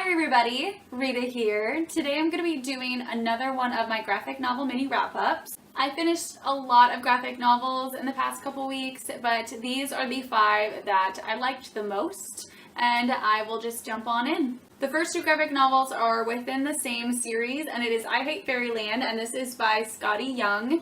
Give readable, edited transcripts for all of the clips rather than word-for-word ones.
Hi everybody, Rita here. Today I'm going to be doing another one of my graphic novel mini wrap-ups. I finished a lot of graphic novels in the past couple weeks, but these are the 5 that I liked the most, and I will just jump on in. The first 2 graphic novels are within the same series, and it is I Hate Fairyland, and this is by Skottie Young.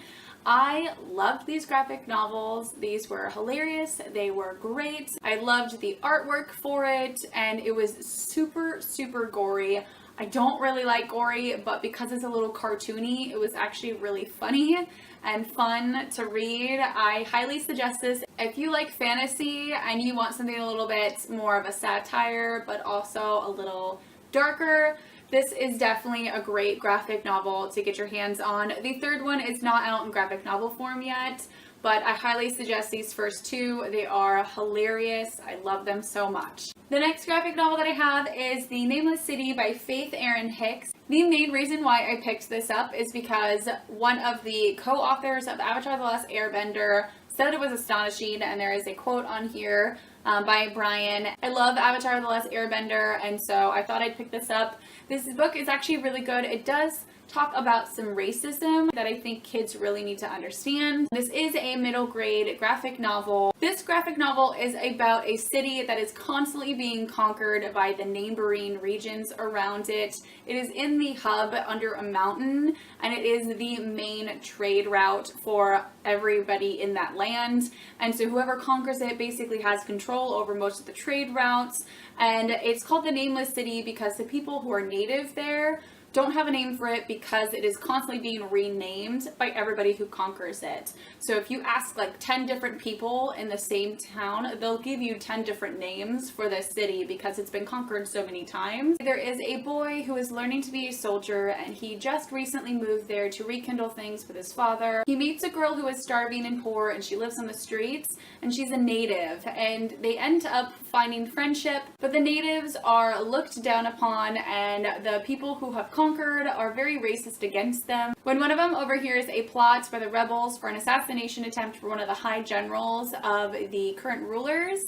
I loved these graphic novels. These were hilarious. They were great. I loved the artwork for it, and it was super gory. I don't really like gory, but because it's a little cartoony, it was actually really funny and fun to read. I highly suggest this. If you like fantasy and you want something a little bit more of a satire, but also a little darker, this is definitely a great graphic novel to get your hands on. The third one is not out in graphic novel form yet, but I highly suggest these first 2. They are hilarious. I love them so much. The next graphic novel that I have is The Nameless City by Hicks. The main reason why I picked this up is because one of the co-authors of Avatar: The Last Airbender said it was astonishing, and there is a quote on here by Brian. I love Avatar: The Last Airbender, and so I thought I'd pick this up. This book is actually really good. It does talk about some racism that I think kids really need to understand. This is a middle grade graphic novel. This graphic novel is about a city that is constantly being conquered by the neighboring regions around it. It is in the hub under a mountain, and it is the main trade route for everybody in that land. And so whoever conquers it basically has control over most of the trade routes. And it's called the Nameless City because the people who are native there don't have a name for it because it is constantly being renamed by everybody who conquers it. So if you ask like 10 different people in the same town, they'll give you 10 different names for this city because it's been conquered so many times. There is a boy who is learning to be a soldier, and he just recently moved there to rekindle things with his father. He meets a girl who is starving and poor, and she lives on the streets, and she's a native, and they end up finding friendship, but the natives are looked down upon, and the people who have conquered are very racist against them. When one of them overhears a plot by the rebels for an assassination attempt for one of the high generals of the current rulers,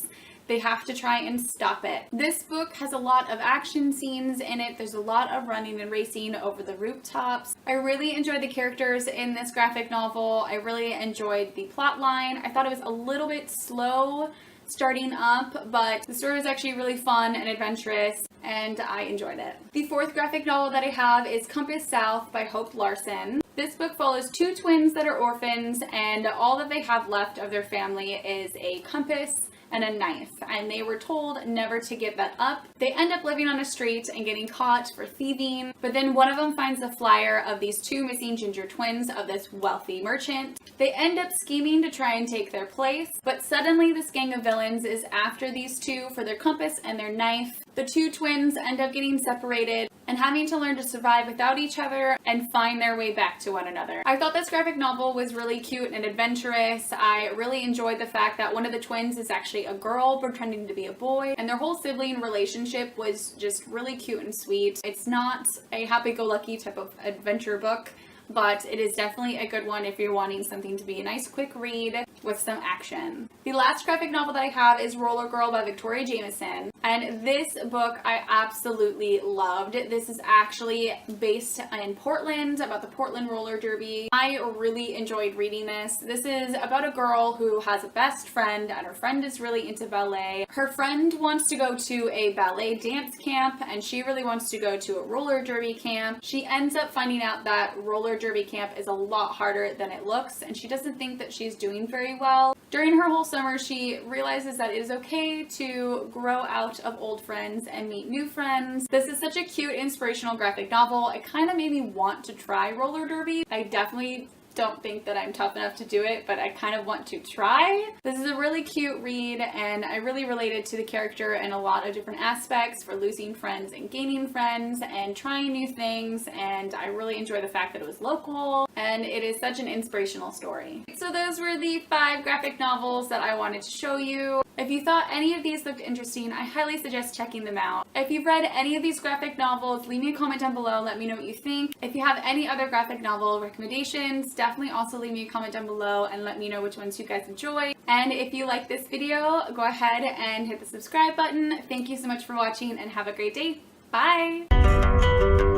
they have to try and stop it. This book has a lot of action scenes in it. There's a lot of running and racing over the rooftops. I really enjoyed the characters in this graphic novel. I really enjoyed the plot line. I thought it was a little bit slow starting up, but the story was actually really fun and adventurous, and I enjoyed it. The 4th graphic novel that I have is Compass South by Larson. This book follows 2 twins that are orphans, and all that they have left of their family is a compass and a knife, and they were told never to give that up. They end up living on a street and getting caught for thieving, but then one of them finds the flyer of these 2 missing ginger twins of this wealthy merchant. They end up scheming to try and take their place, but suddenly this gang of villains is after these 2 for their compass and their knife. The 2 twins end up getting separated and having to learn to survive without each other and find their way back to one another. I thought this graphic novel was really cute and adventurous. I really enjoyed the fact that one of the twins is actually a girl pretending to be a boy, and their whole sibling relationship was just really cute and sweet. It's not a happy-go-lucky type of adventure book, but it is definitely a good one if you're wanting something to be a nice quick read with some action. The last graphic novel that I have is Roller Girl by Jamieson, and this book I absolutely loved. This is actually based in Portland, about the Portland roller derby. I really enjoyed reading this. This is about a girl who has a best friend, and her friend is really into ballet. Her friend wants to go to a ballet dance camp, and she really wants to go to a roller derby camp. She ends up finding out that roller derby camp is a lot harder than it looks, and she doesn't think that she's doing very well. During her whole summer, she realizes that it is okay to grow out of old friends and meet new friends. This is such a cute, inspirational graphic novel. It kind of made me want to try roller derby. I definitely don't think that I'm tough enough to do it, but I kind of want to try. This is a really cute read, and I really related to the character in a lot of different aspects for losing friends and gaining friends and trying new things, and I really enjoy the fact that it was local, and it is such an inspirational story. So those were the 5 graphic novels that I wanted to show you. If you thought any of these looked interesting, I highly suggest checking them out. If you've read any of these graphic novels, leave me a comment down below, let me know what you think. If you have any other graphic novel recommendations, definitely also leave me a comment down below and let me know which ones you guys enjoy. And if you like this video, go ahead and hit the subscribe button. Thank you so much for watching, and have a great day. Bye!